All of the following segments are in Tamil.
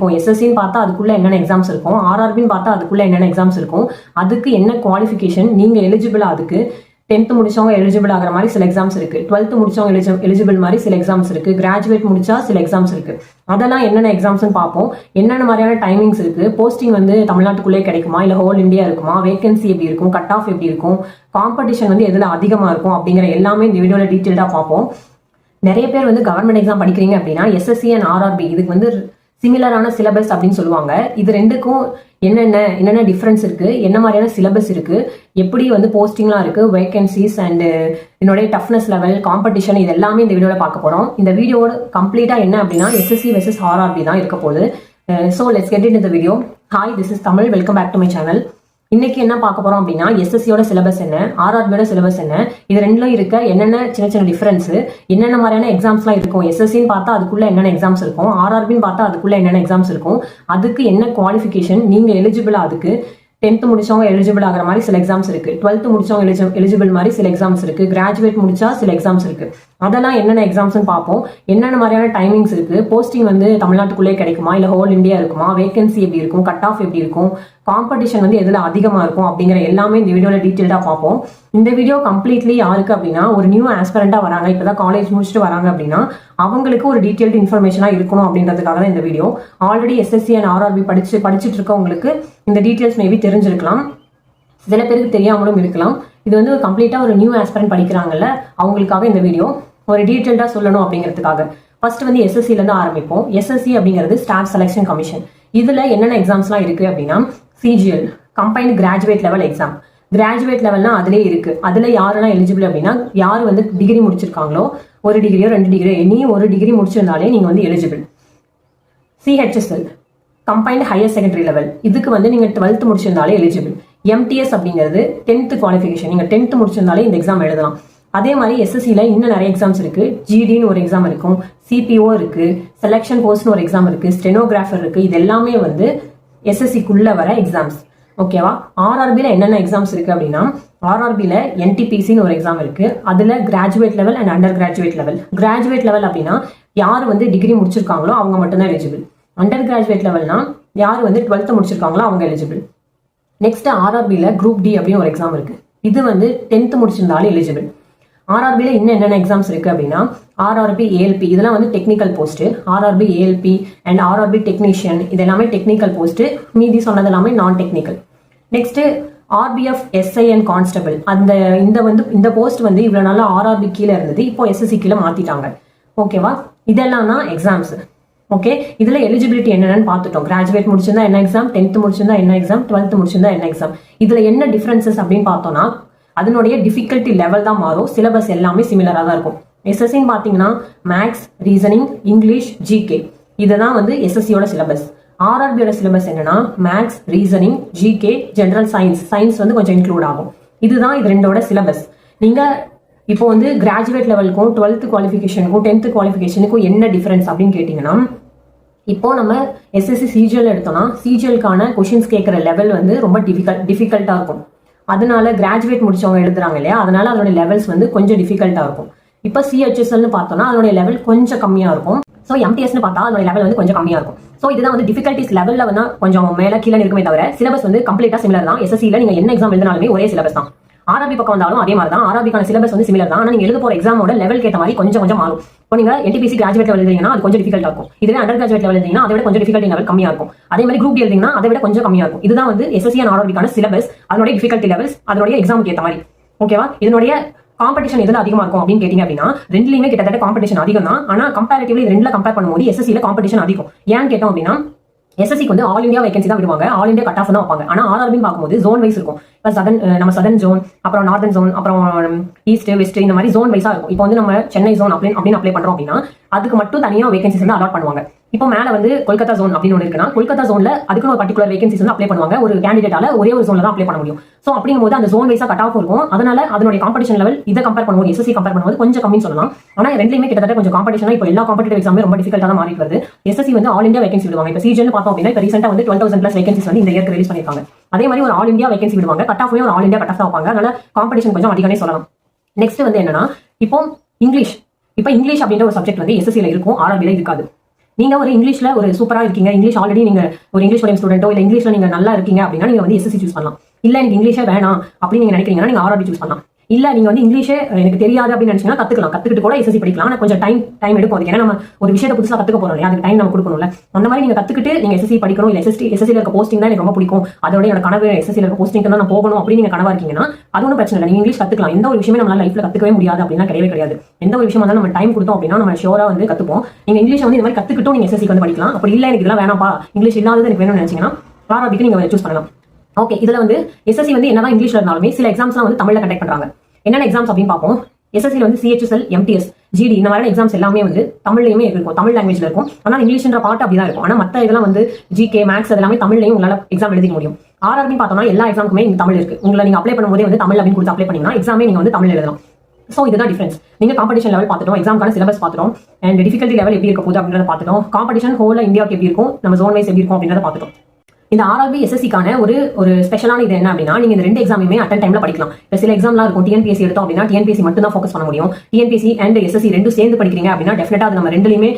இருக்கும். எஸ்எஸ்சின்னு பார்த்தா அதுக்குள்ள என்னென்ன எக்ஸாம்ஸ் இருக்கும், ஆர்ஆர்பின்னு பார்த்தா அதுக்குள்ள என்னென்ன எக்ஸாம்ஸ் இருக்கும், அதுக்கு என்ன குவாலிஃபிகேஷன், நீங்க எலிஜிபிளா, அதுக்கு 10th முடிச்சவங்க எலிஜிபிள் ஆகிற மாதிரி சில எக்ஸாம்ஸ் இருக்கு, 12th முடிச்சவங்க எலிஜிபிள் மாதிரி சில எக்ஸாம்ஸ் இருக்கு, கிராஜுவேட் முடிச்சா சில எக்ஸாம்ஸ் இருக்கு. அதெல்லாம் என்னென்ன எக்ஸாம்ஸ்னு பார்ப்போம். என்னென்ன மாதிரியான டைமிங்ஸ் இருக்கு, போஸ்டிங் வந்து தமிழ்நாட்டுக்குள்ளே கிடைக்குமா இல்ல ஹோல் இந்தியா இருக்குமா, வேகன்சி எப்படி இருக்கும், கட் ஆஃப் எப்படி இருக்கும், காம்படிஷன் வந்து எதுல அதிகமா இருக்கும் அப்படிங்கிற எல்லாமே இந்த வீடியோல டீட்டெயில்டா பார்ப்போம். நிறைய பேர் வந்து கவர்மெண்ட் எக்ஸாம் படிக்கிறீங்க அப்படின்னா எஸ்எஸ்சி அண்ட் ஆர்ஆர்பி இதுக்கு வந்து சிமிலரான சிலபஸ் அப்படின்னு சொல்லுவாங்க. இது ரெண்டுக்கும் என்னென்ன டிஃபரன்ஸ் இருக்கு, என்ன மாதிரியான சிலபஸ் இருக்கு, எப்படி வந்து போஸ்டிங்லாம் இருக்கு, வேகன்சிஸ் அண்ட் என்னுடைய டஃப்னஸ் லெவல், காம்படிஷன், இது எல்லாமே இந்த வீடியோல பார்க்க போறோம். இந்த வீடியோட கம்ப்ளீட்டா என்ன அப்படின்னா எஸ்எஸ்சி வெர்சஸ் ஆர்ஆர்பி தான் இருக்க போகுது. So let's get into the video. Hi, this is Tamil, welcome back to my channel. இன்னைக்கு என்ன பார்க்க போறோம் அப்படின்னா எஸ்எஸ்சியோட சிலபஸ் என்ன, ஆர்ஆர்பியோட சிலபஸ் என்ன, இது ரெண்டுல இருக்க என்னென்ன சின்ன டிஃபரன்ஸ், என்னென்ன மாதிரியான எக்ஸாம்ஸ்லாம் இருக்கும், எஸ்எஸ்சின்னு பார்த்தா அதுக்குள்ள என்னென்ன எக்ஸாம்ஸ் இருக்கும், ஆர்ஆர்பின்னு பார்த்தா அதுக்குள்ள என்னென்ன எக்ஸாம்ஸ் இருக்கும், அதுக்கு என்ன குவாலிஃபிகேஷன், நீங்க எலிஜிபிளா, அதுக்கு 10th முடிச்சவங்க எலிஜிபிள் ஆகிற மாதிரி சில எக்ஸாம்ஸ் இருக்கு, 12th முடிச்சவங்க எலிஜிபிள் மாதிரி சில எக்ஸாம்ஸ் இருக்கு, கிராஜுவேட் முடிச்சா சில எக்ஸாம்ஸ் இருக்கு. அதெல்லாம் என்னென்ன எக்ஸாம்ஸ்னு பார்ப்போம். என்னென்ன மாதிரியான டைமிங்ஸ் இருக்கு, போஸ்டிங் வந்து தமிழ்நாட்டுக்குள்ளே கிடைக்குமா இல்ல ஹோல் இந்தியா இருக்குமா, வேகன்சி எப்படி இருக்கும், கட் ஆஃப் எப்படி இருக்கும், காம்படிஷன் வந்து எதுல அதிகமா இருக்கும் அப்படிங்கிற எல்லாமே இந்த வீடியோல டீட்டெயில்டா பார்ப்போம். இந்த வீடியோ கம்ப்ளீட்லி யாருக்கு அப்படின்னா ஒரு நியூ ஆஸ்பிரண்டா வராங்க, இப்பதான் காலேஜ் முடிச்சுட்டு வராங்க அப்படின்னா அவங்களுக்கு ஒரு டீட்டெயில்டு இன்ஃபர்மேஷனா இருக்கணும் அப்படின்றதுக்காக தான் இந்த video. Already SSC and RRB படிச்சுட்டு இருக்கவங்களுக்கு இந்த டீட்டெயில்ஸ் மேபி தெரிஞ்சிருக்கலாம், சில பேருக்கு தெரியாமலும் இருக்கலாம். இது வந்து கம்ப்ளீட்டா ஒரு நியூ ஆஸ்பிரண்ட் படிக்கிறாங்கல்ல அவங்களுக்காக இந்த வீடியோ ஒரு டீட்டெயில்டா சொல்லணும் அப்படிங்கிறதுக்காக. ஃபர்ஸ்ட் வந்து எஸ்எஸ்சில இருந்து ஆரம்பிப்போம். எஸ்எஸ்சி அப்படிங்கிறது ஸ்டாஃப் செலக்ஷன் கமிஷன். இதுல என்னென்ன எக்ஸாம்ஸ்லாம் இருக்கு அப்படின்னா CGL, combined graduate level exam. Graduate லெவல்னா அதுலேயே இருக்கு. அதுல யாரெல்லாம் எலிஜிபிள் அப்படின்னா யார் வந்து டிகிரி முடிச்சிருக்காங்களோ, ஒரு டிகிரியோ 2 டிகிரியோ எனி ஒரு டிகிரி முடிச்சிருந்தாலே நீங்க வந்து eligible. CHSL, combined higher secondary level, இதுக்கு வந்து நீங்க 12th முடிச்சிருந்தாலே எலிஜிபிள். எம்டிஎஸ் அப்படிங்கிறது 10th குவாலிஃபிகேஷன், நீங்க 10th முடிச்சிருந்தாலே இந்த எக்ஸாம் எழுதலாம். அதே மாதிரி எஸ்எஸ்சில இன்னும் நிறைய எக்ஸாம்ஸ் இருக்கு. ஜிடின்னு ஒரு எக்ஸாம் இருக்கும், சிபிஓ இருக்கு, செலக்ஷன் போஸ்ட்னு ஒரு எக்ஸாம் இருக்கு, ஸ்டெனோகிராஃபர் இருக்கு. இது எல்லாமே வந்து எஸ்எஸ்சிக்குள்ள வர எக்ஸாம்ஸ். ஓகேவா? ஆர்ஆர்பில என்னென்ன எக்ஸாம்ஸ் இருக்கு அப்படின்னா ஆர்ஆர்பில என்டிபிசின்னு ஒரு எக்ஸாம் இருக்கு. அதுல graduate level and under graduate level. Graduate level அப்படின்னா யார் வந்து டிகிரி முடிச்சிருக்காங்களோ அவங்க மட்டும்தான் எலிஜிபிள். அண்டர் கிராஜுவேட் லெவல்னா யார் வந்து 12th முடிச்சிருக்காங்களோ அவங்க எலிஜிபிள். நெக்ஸ்ட் ஆர்ஆர்பில குரூப் டி அப்படின்னு ஒரு எக்ஸாம் இருக்கு. இது வந்து 10th முடிச்சிருந்தாலும் எலிஜிபிள். ஆர்ஆர்பில இன்னும் என்னென்ன எக்ஸாம்ஸ் இருக்கு அப்படின்னா ஆர்ஆர்பி ஏஎல்பி, இதெல்லாம் வந்து technical post. RRB ALP and RRB technician, இது எல்லாமே டெக்னிக்கல் போஸ்ட். மீதி சொன்னது எல்லாமே நான் technical. Next RPF SI and constable. இந்த போஸ்ட் வந்து இவ்வளவு நாளா ஆர்ஆர்பி கீழே இருந்தது, இப்போ எஸ்எஸ்சி கீழே மாத்திட்டாங்க. ஓகேவா? இதெல்லாம் தான் எக்ஸாம்ஸ். ஓகே, இதுல எலிஜிபிலிட்டி என்னென்னு பார்த்துட்டோம். கிராஜுவேட் முடிச்சிருந்தா என்ன எக்ஸாம், 10th முடிச்சிருந்தா என்ன எக்ஸாம், 12th முடிச்சிருந்தா என்ன எக்ஸாம். இதுல என்ன டிஃபரன்சஸ் அப்படின்னு பார்த்தோம்னா அதனுடைய டிஃபிகல்ட்டி லெவல் தான் மாறும், சிலபஸ் எல்லாமே சிமிலரா தான் இருக்கும். எஸ்எஸ்சின்னு பார்த்தீங்கன்னா மேக்ஸ், ரீசனிங், இங்கிலீஷ், ஜிகே, இதுதான் வந்து எஸ்எஸ்சியோட சிலபஸ். ஆர்ஆர்பியோட சிலபஸ் என்னன்னா maths, reasoning, GK, general science வந்து கொஞ்சம் இன்க்ளூட் ஆகும். இதுதான் இது ரெண்டோட சிலபஸ். நீங்க இப்போ வந்து கிராஜுவேட் லெவலுக்கும் 12th குவாலிஃபிகேஷனுக்கும் 10th குவாலிஃபிகேஷனுக்கும் என்ன டிஃபரன்ஸ் அப்படின்னு கேட்டீங்கன்னா இப்போ நம்ம எஸ்எஸ்சி சிஜிஎல் எடுத்தோம்னா சிஜிஎல்கான கொஷின்ஸ் கேட்குற லெவல் வந்து ரொம்ப டிஃபிகல்ட்டா இருக்கும். அதனால கிராஜுவேட் முடிச்சவங்க எழுதுறாங்க இல்லையா, அதனால அதோட லெவல்ஸ் வந்து கொஞ்சம் டிஃபிகல்ட்டா இருக்கும். இப்போ சிஹெச்எஸ்எல்னு பார்த்தோம்னா அதோட லெவல் கொஞ்சம் கம்மியா இருக்கும். ஸோ எம்டிஎஸ்னு பார்த்தா அதோட லெவல் வந்து கொஞ்சம் கம்மியா இருக்கும். ஸோ இதுதான் வந்து டிஃபிகல்ட்டிஸ் லெவலில் வந்து கொஞ்சம் மேலே கீழே இருக்குமே தவிர சிலபஸ் வந்து கம்ப்ளீட்டா சிமிலர் தான். எஸ்எஸ்சியில் நீங்க என்ன எக்ஸாம் எழுதினாலுமே ஒரே சிலபஸ் தான். ஆர்ஆர்பி பக்கம் வந்தாலும் அதே மாதிரி தான். ஆர்ஆர்பிக்கான சிலபஸ் வந்து சிமிலர் தான். ஆனால் நீங்க எழுத போற எக்ஸாமோட லெவல் ஏற்ற மாதிரி கொஞ்சம் மாறும். இப்போ நீங்க என்டிபிசி கிராஜுவேட் லெவல் எழுதிங்கன்னா அது கொஞ்சம் டிஃபிகல்ட்டா இருக்கும். இதுவே அண்டர் கிராஜுவேட் லெவல் எழுதிங்கன்னா அதை விட கொஞ்சம் டிஃபிகல்ட்டி லெவல் கம்மியா இருக்கும். அதே மாதிரி குரூப் டி எழுதிங்கன்னா அதை விட கொஞ்சம் கம்மியா இருக்கும். இதுதான் வந்து எஸ்எஸ்சி அண்ட் ஆர்ஆர்பிக்கான சிலபஸ், அதனுடைய டிஃபிகல்ட்டி லெவல்ஸ், அதனுடைய எக்ஸாமுக்கு ஏற்ற மாதிரி. ஓகேவா? இதனுடைய காம்படிஷன் எதுல அதிகமா இருக்கும் அப்படின்னு கேட்டீங்க அப்படின்னா ரெண்டுலயுமே கிட்டத்தட்ட காம்படிஷன் அதிகம் தான். ஆனா கம்பேரிட்டிவ்லி ரெண்டுல கம்பேர் பண்ணும்போது எஸ்எஸ்சில காம்படிஷன் அதிகம். ஏன்னு கேட்டோம் அப்படின்னா எஸ்எஸ்சிக்கு வந்து ஆல் இந்தியா வேகன்சி தான் விடுவாங்க, ஆல் இந்தியா கட் ஆஃப் தான் வைப்பாங்க. ஆனா ஆர்ஆர்பின்னு பார்க்கும்போது ஜோன் வைஸ் இருக்கும். இப்போ நம்ம சதர்ன் ஜோன், அப்புறம் நார்தன் ஜோன், அப்புறம் ஈஸ்ட், வெஸ்ட், இந்த மாதிரி ஜோன் வைஸா இருக்கும். இப்போ வந்து நம்ம சென்னை ஜோன் அப்படின்னு அப்ளை பண்றோம் அப்படின்னா அதுக்கு மட்டும் தனியா வேகன்சிஸ் வந்து அலாட் பண்ணுவாங்க. இப்போ மேல வந்து கொல்கத்தா ஜோன் அப்படின்னு ஒன்று இருக்குன்னா கொல்கத்தா ஜோன்ல அதுக்கு ஒரு பர்டிகுலர் வேகன்சிஸ் வந்து அப்ளை பண்ணுவாங்க. ஒரு கேண்டிடேட்டால ஒரே ஒரு ஜோன்ல தான் அப்ளை பண்ண முடியும். ஸோ அப்படிங்கும்போது அந்த ஜோன் வைஸா கட் ஆஃப் இருக்கும். அதனால அதனுடைய காம்படிஷன் லெவல் இதை கம்பேர் பண்ணும்போது எஸ்எஸ்சி கம்பேர் பண்ணும்போது கொஞ்சம் கம்மின்னு சொல்லலாம். ஆனா ரெண்டுலையுமே கிட்டத்தட்ட கொஞ்சம் காம்படிஷன். இப்போ எல்லா காம்படிட்டிவ் எக்ஸாமே ரொம்ப டிஃபிகல்ட்டா தான் மாறிட்டு வருது. எஸ்எஸ்சி வந்து ஆல் இந்தியா வேகன்சி விடுவாங்க. இப்போ சிஜிஎல் பார்த்தோம் அப்படின்னா இப்போ ரீசெண்டா வந்து 12,000+ வேகன்சிஸ் வந்து இந்த இயர்க்கு ரிலீஸ் பண்ணிருக்காங்க. அதே மாதிரி ஒரு ஆல் இந்தியா வேகன்சி விடுவாங்க. கட் ஆஃப்மே ஒரு ஆல் இந்தியா கட் ஆஃப் தான் வைப்பாங்க. அதனால காம்படிஷன் கொஞ்சம் அதிகமே சொல்லலாம். நெக்ஸ்ட் வந்து என்னன்னா இப்போ இங்கிலீஷ் அப்படின்ற ஒரு சப்ஜெக்ட் வந்து எஸ்எஸ்சில இருக்கும், ஆர்ஆர்பில இருக்காது. நீங்க ஒரு இங்கிலீஷ்ல ஒரு சூப்பரா இருக்கீங்க, இங்கிலீஷ் ஆல்ரெடி நீங்க ஒரு இங்கிலீஷ் மீடியம் ஸ்டூடெண்டோ இல்ல இங்கிலீஷ்ல நீங்க நல்லா இருக்கீங்க அப்படின்னா நீங்க வந்து எஸ்எஸ்சி சூஸ் பண்ணலாம். இல்ல எனக்கு இங்கிலீஷே வேணாம் அப்படின்னு நீங்க நினைக்கிறீங்கன்னா நீங்க ஆர்ஆர்பி சூஸ் பண்ணலாம். இல்ல நீங்க வந்து இங்கிலீஷே எனக்கு தெரியாது அப்படின்னு நினைச்சீங்கன்னா கத்துக்கிட்டு கூட எஸ்எஸ்சி படிக்கலாம். ஆனா கொஞ்சம் டைம் எடுக்கும். அதுக்கு ஏன்னா நம்ம ஒரு விஷயத்தை புதுசா கத்துக்க போறோம் இல்லையா, அதுக்கு டைம் நம்ம கொடுக்கணும்ல. அந்த மாதிரி நீங்க கத்துக்கிட்டு நீங்க எஸ்எஸ்சி படிக்கணும், இல்ல எஸ்எஸ்சில இருக்க போஸ்டிங் தான் எனக்கு ரொம்ப பிடிக்கும், அதோட என்னோட கனவு எஸ்எஸ்சில இருக்க போஸ்டிங் தான் நான் போகணும் அப்படின்னு நீங்க கனவா இருக்கீங்கன்னா அது ஒன்றும் பிரச்சனை இல்லை. நீங்க இங்கிலீஷ் கத்துக்கலாம். எந்த ஒரு விஷயமே நம்மளால லைஃப்ல கத்துக்கவே முடியாது அப்படின்னா கிடையாது. எந்த ஒரு விஷயம் நம்ம டைம் கொடுத்தோம் அப்படின்னா நம்ம ஷோரா வந்து கத்துப்போம். நீங்க இங்கிலீஷ் வந்து இந்த மாதிரி கத்துக்கிட்டும் நீங்க எஸ்எஸ்சி வந்து படிக்கலாம். அப்படி இல்ல எனக்கு இதெல்லாம் வேணாம்ப்பா, இங்கிலீஷ் இல்லாதது எனக்கு வேணும்னு நினைச்சீங்கன்னா ஆர்ஆர்பிக்கு நீங்க சூஸ் பண்ணலாம். ஓகே, இதுல வந்து எஸ்எஸ்சி வந்து என்னதான் இங்கிலீஷ்ல இருந்தாலுமே சில எக்ஸாம்ஸ்லாம் வந்து தமிழ்ல கண்டக்ட் பண்றாங்க. என்னென்ன எக்ஸாம்ஸ் அப்படின்னு பார்ப்போம். எஸ்எஸ்சில வந்து சிஹெச்எஸ்எல், எம்டிஎஸ், ஜிடி இந்த மாதிரி எக்ஸாம்ஸ் எல்லாமே வந்து தமிழ்லயுமே இருக்கும், தமிழ் லாங்குவேஜ்ல இருக்கும். ஆனா இங்கிலீஷ்ன்ற பாட்டு அப்படிதான் இருக்கும். ஆனா மத்த இதெல்லாம் வந்து ஜிகே, மேக்ஸ் எல்லாமே தமிழ்லயும் உங்களால எக்ஸாம் எழுதிக்க முடியும். ஆர்ஆர்பி பார்த்தோம்னா எல்லா எக்ஸாமுக்குமே தமிழ் இருக்கு. உங்களை நீங்க அப்ளை பண்ணும்போதே வந்து தமிழ் அப்படின்னு கொடுத்து அப்ளை பண்ணீங்கன்னா எக்ஸாமே நீங்க வந்து தமிழ் எழுதலாம். ஸோ இதுதான் டிஃபரன்ஸ். நீங்க காம்படிஷன் லெவல் பார்த்துட்டோம், எக்ஸாம்க்கான சிலபஸ் பார்த்துட்டோம், அண்ட் டிஃபிகல்ட்டி லெவல் எப்படி இருக்க போகுது அப்படின்றத பார்த்துட்டோம். காம்படிஷன் ஹோல்ல இந்தியாவுக்கு எப்படி இருக்கும், நம்ம ஜோன் வைஸ் எப்படி இருக்கும் அப்படின்றத பார்த்துட்டோம். இந்த ஆர்ஆர்பி எஸ்எஸ்சிக்கான ஒரு ஸ்பெஷலான இது என்ன அப்படின்னா நீங்க இந்த 2 எக்ஸாமுமே அட்டன் டைம்ல படிக்கலாம். இப்போ சில எக்ஸாம்லாம் இருக்கும், டிஎன்பிஎஸ்சி எடுத்தோம் அப்படின்னா டிஎன்பிஎஸ்சி மட்டும் தான் ஃபோக்கஸ் பண்ண முடியும். டிஎன்பிஎஸ்சி அண்ட் எஸ்எஸ்சி ரெண்டும் சேர்ந்து படிக்கிறீங்க அப்படின்னா டெஃபினட்டா அது நம்ம ரெண்டுலையுமே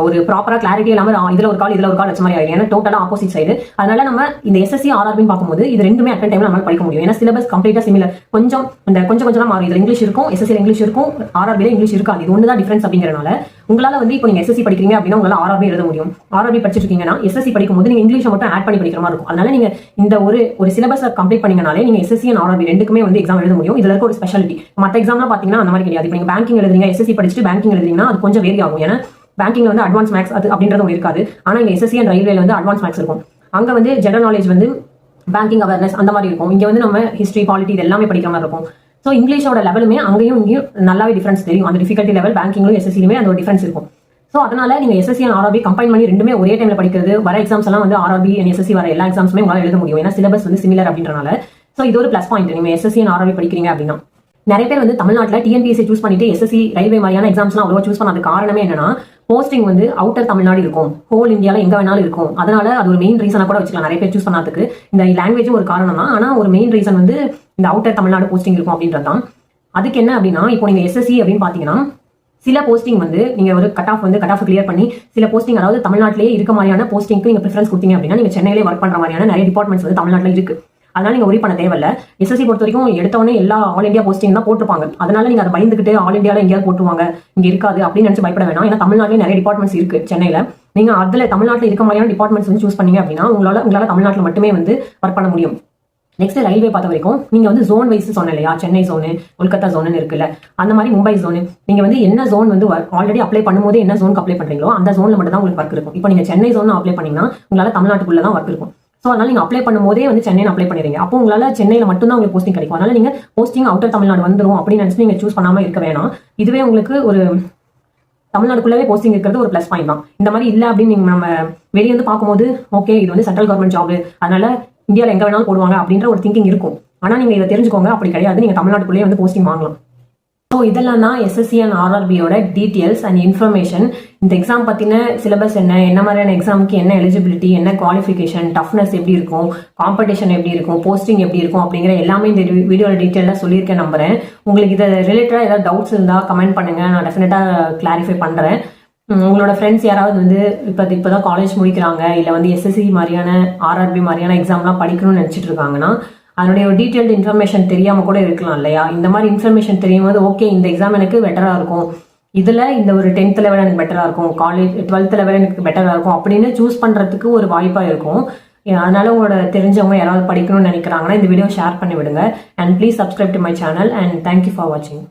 ஒரு ப்ராப்பரா கிளாரிட்டி இல்லாம இதுல ஒரு கால் வச்ச மாதிரி ஆயிடும். ஏன்னா டோட்டலா ஆப்போசிட் சைடு. அதனால நம்ம இந்த எஸ்எஸ்சி ஆர்ஆர்பின்னு பார்க்கும்போது இது ரெண்டுமே அட்டன் டைம்ல நம்ம படிக்க முடியும். ஏன்னா சிலபஸ் கம்ப்ளீட்டா சிமிலர். கொஞ்சம் தான் மாறும். இதுல இங்கிலீஷ் இருக்கும், எஸ்எஸ்சில இங்கிலீஷ் இருக்கும், ஆர்ஆர்பில இங்கிலீஷ் இருக்காது. இது ஒன்று தான் டிஃபரன்ஸ் அப்படிங்கிறனால உங்களால வந்து இப்போ நீங்க எஸ்எஸ்சி படிக்கிறீங்க அப்படின்னா உங்களால ஆர்ஆர்பி எழுத முடியும். ஆர்ஆர்பி படிச்சிட்டு இருக்கீங்கன்னா எஸ்எஸ்சி படிக்கும்போது நீங்க இங்கிலீஷை மட்டும் ஆட் பண்ணி படிக்கிற மாதிரி இருக்கும். அதனால நீங்க இந்த ஒரு சிலபஸ் கம்ப்ளீட் பண்ணீங்கனாலே நீங்க எஸ்எஸ்சி அண்ட் ஆர்ஆர்பி ரெண்டுக்குமே வந்து எக்ஸாம் எழுத முடியும். இதுல இருக்க ஒரு ஸ்பெஷாலிட்டி. மற்ற எக்ஸாம்லாம் பாத்தீங்கன்னா அந்த மாதிரி கிடையாது. இப்போ நீங்க பேங்கிங் எழுதுறீங்க, எஸ்எஸ்சி படிச்சுட்டு பேங்கிங் எழுதுறீங்கன்னா அது கொஞ்சம் வேரி ஆகும். ஏன்னா பேங்கிங்ல வந்து அட்வான்ஸ் மேக்ஸ் அது அப்படின்றது ஒன்று இருக்காது. ஆனா இங்க எஸ்எஸ்சி அண்ட் ரயில்வேல வந்து அட்வான்ஸ் மேக்ஸ் இருக்கும். அங்க வந்து ஜெனரல் நாலேஜ் வந்து பேங்கிங் அவேர்னஸ் அந்த மாதிரி இருக்கும். இங்க வந்து நம்ம ஹிஸ்டரி, பாலிட்டி இது எல்லாமே படிக்கிற மாதிரி இருக்கும். ஸோ இங்கிலீஷோட லெவலுமே அங்கேயும் இங்கேயும் நல்லாவே டிஃபரன்ஸ் தெரியும். அந்த டிஃபிகல்ட்டி லெவல் பேங்கிங்லும் எஸ்எஸ்சிலுமே அந்த ஒரு டிஃபரன்ஸ் இருக்கும். ஸோ அதனால நீங்க எஸ்எஸ்சி அண்ட் ஆர்ஆர்பி கம்பைன் பண்ணி ரெண்டுமே ஒரே டைம்ல படிக்கிறது, வர எக்ஸாம்ஸ் எல்லாம் வந்து ஆர்ஆர்பி அண்ட் எஸ்எஸ்சி வர எல்லா எக்ஸாம்ஸுமே உங்களால் எழுத முடியும். ஏன்னா சிலபஸ் வந்து சிமிலர் அப்படின்றனால. ஸோ இது ஒரு பிளஸ் பாயிண்ட். நீங்க எஸ்எஸ்சி அண்ட் ஆர்ஆர்பி படிக்கிறீங்க அப்படின்னா நிறைய பேர் வந்து தமிழ்நாட்டில் டிஎன்பிஎஸ்சி சூஸ் பண்ணிட்டு எஸ்எஸ்சி ரயில்வே மாதிரியான எக்ஸாம்ஸ்லாம் அவ்வளோ சூஸ் பண்ணது காரணமே என்னன்னா போஸ்டிங் வந்து அவுட்டர் தமிழ்நாடு இருக்கும், ஹோல் இந்தியாவில் எங்க வேணாலும் இருக்கும். அதனால அது ஒரு மெயின் ரீசனா கூட வச்சுக்கலாம். நிறைய பேர் சூஸ் பண்ணதுக்கு இந்த லாங்குவேஜும் ஒரு காரணம் தான். ஆனா ஒரு மெயின் ரீசன் வந்து இந்த அவுட்டர் தமிழ்நாடு போஸ்டிங் இருக்கும் அப்படின்றது தான். அதுக்கு என்ன அப்படின்னா இப்போ நீங்க எஸ்எஸ்சி அப்படின்னு பாத்தீங்கன்னா சில போஸ்டிங் வந்து நீங்க ஒரு கட் ஆஃப் கிளியர் பண்ணி சில போஸ்டிங் அதாவது தமிழ்நாட்டிலேயே இருக்க மாதிரியான போஸ்டிங்க்கு நீங்க ப்ரிஃபரன்ஸ் கொடுத்தீங்க அப்படின்னா நீங்க சென்னையிலே ஒர்க் பண்ற மாதிரியான நிறைய டிபார்ட்மெண்ட்ஸ் வந்து தமிழ்நாட்டில் இருக்கு. அதனால நீங்க ஒரி பண்ண தேவையில்ல. எஸ்எஸ்சி பொறுத்த வரைக்கும் எடுத்தவொடனே எல்லா ஆல் இந்தியா போஸ்டிங் தான் போட்டிருப்பாங்க. அதனால நீங்க அதை பயந்துக்கிட்டு ஆல் இந்தியாவில் எங்கேயாவது போட்டுருவாங்க இங்க இருக்காது அப்படின்னு நினைச்சு பயப்பட வேணாம். ஏன்னா தமிழ்நாட்டிலே நிறைய டிபார்ட்மெண்ட்ஸ் இருக்கு சென்னையில. நீங்க அதுல தமிழ்நாட்டில் இருக்க மாதிரியான டிபார்ட்மெண்ட்ஸ் வந்து சூஸ் பண்ணீங்க அப்படின்னா உங்களால தமிழ்நாட்டில் மட்டுமே வந்து ஒர்க் பண்ண முடியும். நெக்ஸ்ட் ரயில்வே பார்த்த வரைக்கும் நீங்க வந்து ஜோன் வைஸ் சொன்ன இல்லையா, சென்னை ஜோனு, கொல்கத்தா ஜோனு இருக்குல்ல, அந்த மாதிரி மும்பை ஜோனு. நீங்க வந்து என்ன ஜோன் வந்து ஆல்ரெடி அப்ளை பண்ணும்போது என்ன ஜோனுக்கு அப்ளை பண்றீங்களோ அந்த ஜோன்ல மட்டும் தான் உங்களுக்கு ஒர்க் இருக்கும். இப்போ நீங்க சென்னை ஜோன் அப்ளை பண்ணீங்கன்னா உங்களால தமிழ்நாட்டுக்குள்ள தான் ஒர்க் இருக்கும். ஸோ அதனால நீங்க அப்ளை பண்ணும்போதே வந்து சென்னையில் அப்ளை பண்ணிடுறீங்க. அப்போ உங்களால சென்னையில மட்டும் தான் உங்களுக்கு போஸ்டிங் கிடைக்கும். அதனால நீங்க போஸ்டிங் அவுட்டர் தமிழ்நாடு வந்துடும் அப்படின்னு நினைச்சு நீங்க சூஸ் பண்ணாம இருக்க வேணாம். இதுவே உங்களுக்கு ஒரு தமிழ்நாடுக்குள்ளவே போஸ்டிங் இருக்கிறது ஒரு பிளஸ் பாயிண்ட் தான். இந்த மாதிரி இல்லை அப்படின்னு நீங்க நம்ம வெளியே வந்து பார்க்கும்போது ஓகே இது வந்து சென்ட்ரல் கவர்மெண்ட் ஜாப், அதனால இந்தியாவில் எங்க வேணாலும் போடுவாங்க அப்படின்ற ஒரு திங்கிங் இருக்கும். ஆனா நீங்க இதை தெரிஞ்சுக்கோங்க, அப்படி கிடையாது. நீங்க தமிழ்நாட்டுக்குள்ளேயே வந்து போஸ்டிங் வாங்கலாம். ஸோ இதெல்லாம் தான் எஸ்எஸ்சி அண்ட் ஆர்ஆர்பியோட டீட்டெயில்ஸ் அண்ட் இன்ஃபர்மேஷன். இந்த எக்ஸாம் பத்தின சிலபஸ் என்ன மாதிரியான எக்ஸாமுக்கு என்ன எலிஜிபிலிட்டி, என்ன குவாலிஃபிகேஷன், டஃப்னஸ் எப்படி இருக்கும், காம்படிஷன் எப்படி இருக்கும், போஸ்டிங் எப்படி இருக்கும் அப்படிங்கிற எல்லாமே இந்த வீடியோட டீட்டெயிலாக சொல்லியிருக்கேன் நம்புறேன். உங்களுக்கு இதை ரிலேட்டடாக ஏதாவது டவுட்ஸ் இருந்தால் கமெண்ட் பண்ணுங்க, நான் டெஃபினட்டாக கிளாரிஃபை பண்றேன். உங்களோட ஃப்ரெண்ட்ஸ் யாராவது வந்து இப்போதான் காலேஜ் முடிக்கிறாங்க, இல்லை வந்து எஸ்எஸ்சி மாதிரியான ஆர்ஆர்பி மாதிரியான எக்ஸாம்லாம் படிக்கணும்னு நினச்சிட்டு இருக்காங்கன்னா அதனுடைய ஒரு டீட்டெயில்டு இன்ஃபர்மேஷன் தெரியாம கூட இருக்கலாம் இல்லையா. இந்த மாதிரி இன்ஃபர்மேஷன் தெரியும் போது ஓகே இந்த எக்ஸாம் எனக்கு பெட்டரா இருக்கும், இதுல இந்த ஒரு 10th லெவல் எனக்கு பெட்டரா இருக்கும், காலேஜ் 12th லெவல் எனக்கு பெட்டரா இருக்கும் அப்படின்னு சூஸ் பண்றதுக்கு ஒரு வாய்ப்பா இருக்கும். அதனால உங்களோட தெரிஞ்சவங்க யாராவது படிக்கணும்னு நினைக்கிறாங்கன்னா இந்த வீடியோ ஷேர் பண்ணி விடுங்க. And please subscribe to my channel and thank you for வாட்சிங்.